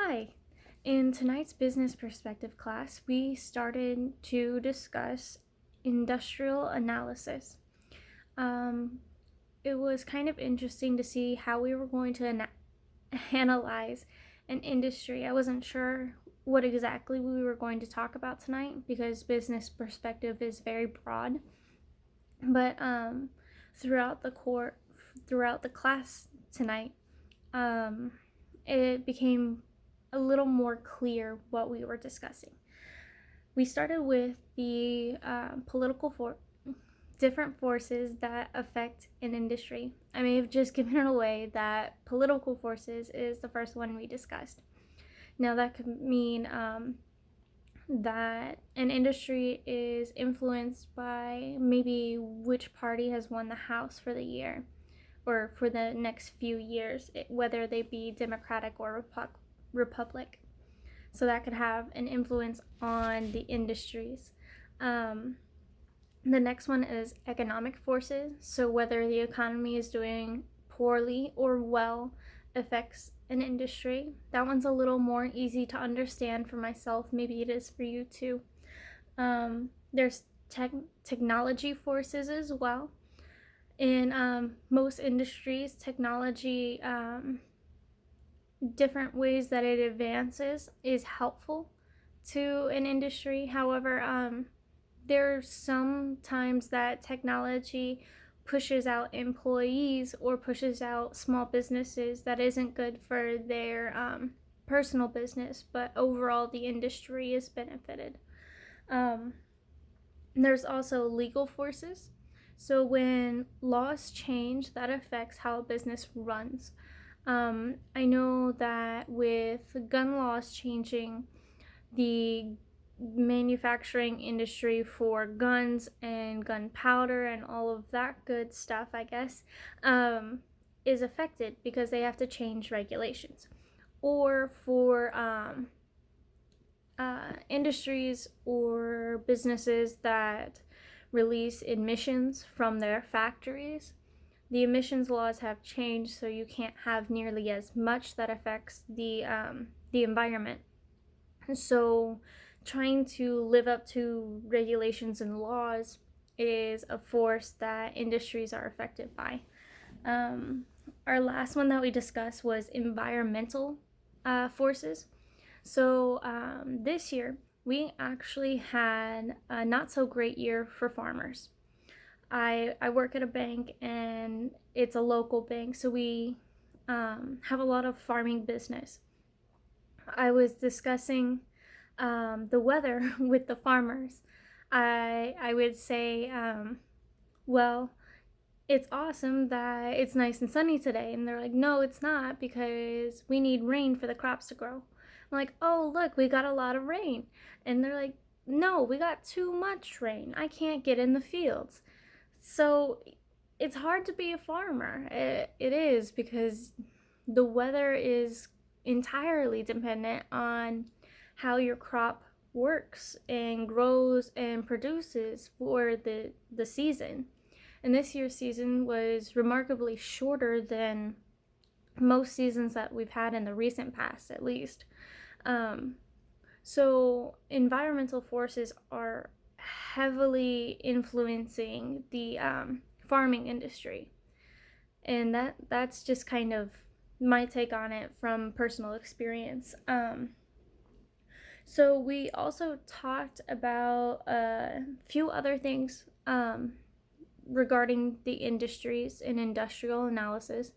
Hi. In tonight's business perspective class, we started to discuss industrial analysis. Um, it was kind of interesting to see how we were going to analyze an industry. I wasn't sure what exactly we were going to talk about tonight because business perspective is very broad. But throughout the throughout the class tonight, um, it became a little more clear what we were discussing. We started with the different forces that affect an industry. I may have just given it away that political forces is the first one we discussed. Now, that could mean that an industry is influenced by maybe which party has won the House for the year or for the next few years, whether they be Democratic or Republic. So that could have an influence on the industries. The next one is economic forces. So whether the economy is doing poorly or well affects an industry. That one's a little more easy to understand for myself. Maybe it is for you too. There's technology forces as well. In most industries, technology, different ways that it advances is helpful to an industry. However, there's some times that technology pushes out employees or pushes out small businesses that isn't good for their personal business, but overall the industry is benefited. There's also legal forces. So when laws change, that affects how a business runs. I know that with gun laws changing, the manufacturing industry for guns and gunpowder and all of that good stuff, I guess, is affected because they have to change regulations. Or for industries or businesses that release emissions from their factories, the emissions laws have changed, so you can't have nearly as much that affects the environment. So trying to live up to regulations and laws is a force that industries are affected by. Our last one that we discussed was environmental forces. So this year, we actually had a not so great year for farmers. I work at a bank and it's a local bank, so we have a lot of farming business. I was discussing the weather with the farmers. I would say, well, it's awesome that it's nice and sunny today. And they're like, no, it's not because we need rain for the crops to grow. I'm like, oh, look, we got a lot of rain. And they're like, no, we got too much rain. I can't get in the fields. So it's hard to be a farmer. It is because the weather is entirely dependent on how your crop works and grows and produces for the season. And this year's season was remarkably shorter than most seasons that we've had in the recent past, at least. So environmental forces are heavily influencing the farming industry. And that's just kind of my take on it from personal experience. So we also talked about a few other things regarding the industries and industrial analysis.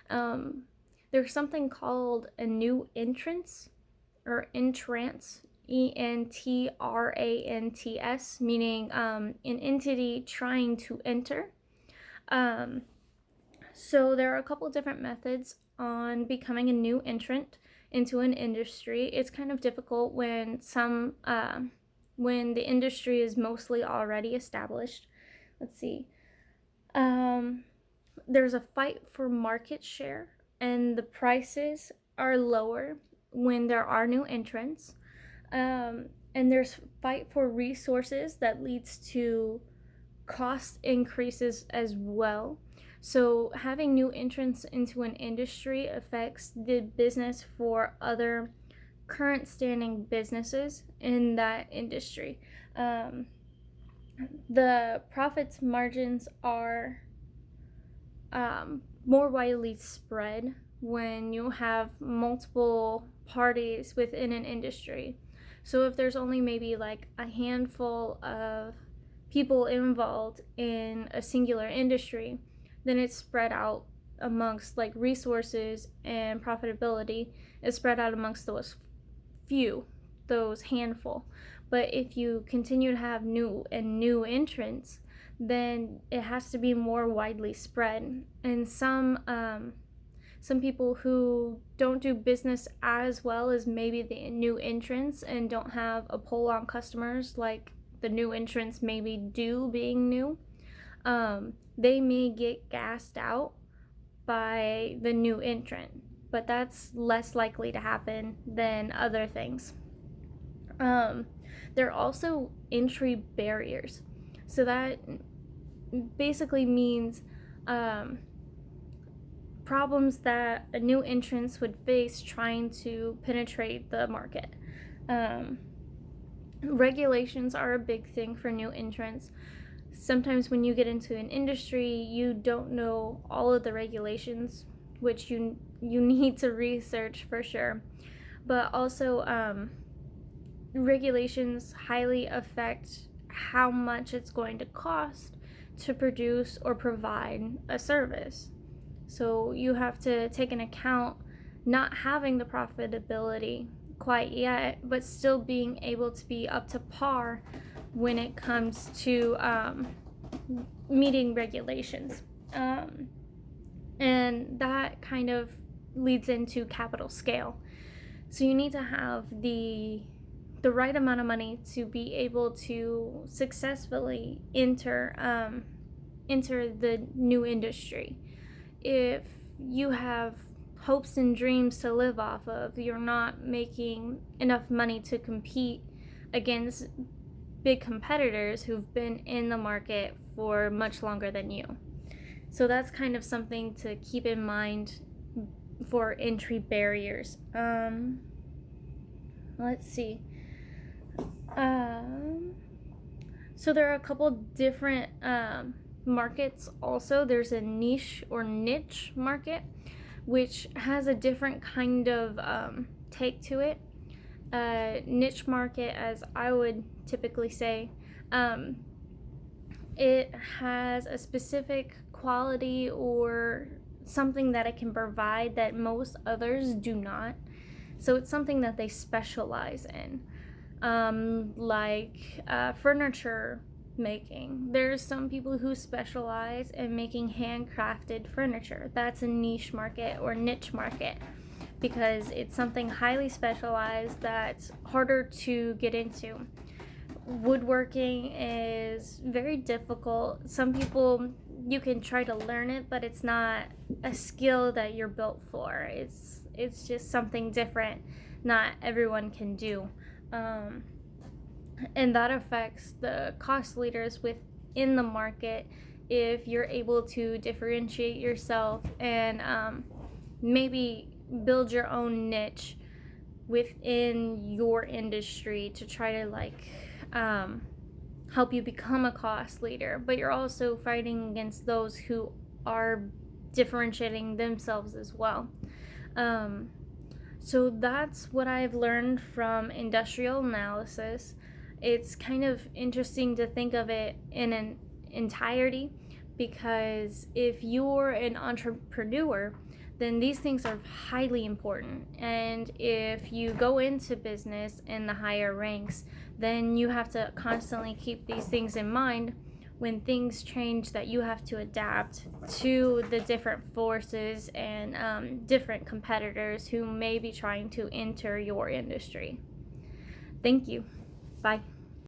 There's something called a new entrance or entrants, ENTRANTS, meaning an entity trying to enter. So there are a couple different methods on becoming a new entrant into an industry. It's kind of difficult when when the industry is mostly already established. Let's see. There's a fight for market share, and the prices are lower when there are new entrants. And there's fight for resources that leads to cost increases as well. So having new entrants into an industry affects the business for other current standing businesses in that industry. The profits margins are more widely spread when you have multiple parties within an industry. So if there's only maybe like a handful of people involved in a singular industry, then it's spread out amongst like resources, and profitability is spread out amongst those handful. But if you continue to have new entrants, then it has to be more widely spread. And some people who don't do business as well as maybe the new entrants and don't have a pull on customers like the new entrants maybe do, being new, they may get gassed out by the new entrant, but that's less likely to happen than other things. There are also entry barriers. So that basically means problems that a new entrant would face trying to penetrate the market. Regulations are a big thing for new entrants. Sometimes when you get into an industry, you don't know all of the regulations, which you need to research for sure. But also, regulations highly affect how much it's going to cost to produce or provide a service. So you have to take into account not having the profitability quite yet, but still being able to be up to par when it comes to meeting regulations. And that kind of leads into capital scale. So you need to have the right amount of money to be able to successfully enter the new industry. If you have hopes and dreams to live off of, you're not making enough money to compete against big competitors who've been in the market for much longer than you. So that's kind of something to keep in mind for entry barriers. Let's see. So there are a couple different markets also. There's a niche or niche market, which has a different kind of take to it. Niche market, as I would typically say, it has a specific quality or something that it can provide that most others do not. So it's something that they specialize in, like furniture making. There's some people who specialize in making handcrafted furniture. That's a niche market or niche market because it's something highly specialized that's harder to get into. Woodworking is very difficult. Some people, you can try to learn it, but it's not a skill that you're built for. It's just something different not everyone can do. And that affects the cost leaders within the market if you're able to differentiate yourself and maybe build your own niche within your industry to try to help you become a cost leader. But you're also fighting against those who are differentiating themselves as well. So that's what I've learned from industrial analysis. It's kind of interesting to think of it in an entirety, because if you're an entrepreneur, then these things are highly important. And if you go into business in the higher ranks, then you have to constantly keep these things in mind when things change, that you have to adapt to the different forces and different competitors who may be trying to enter your industry. Thank you. Bye.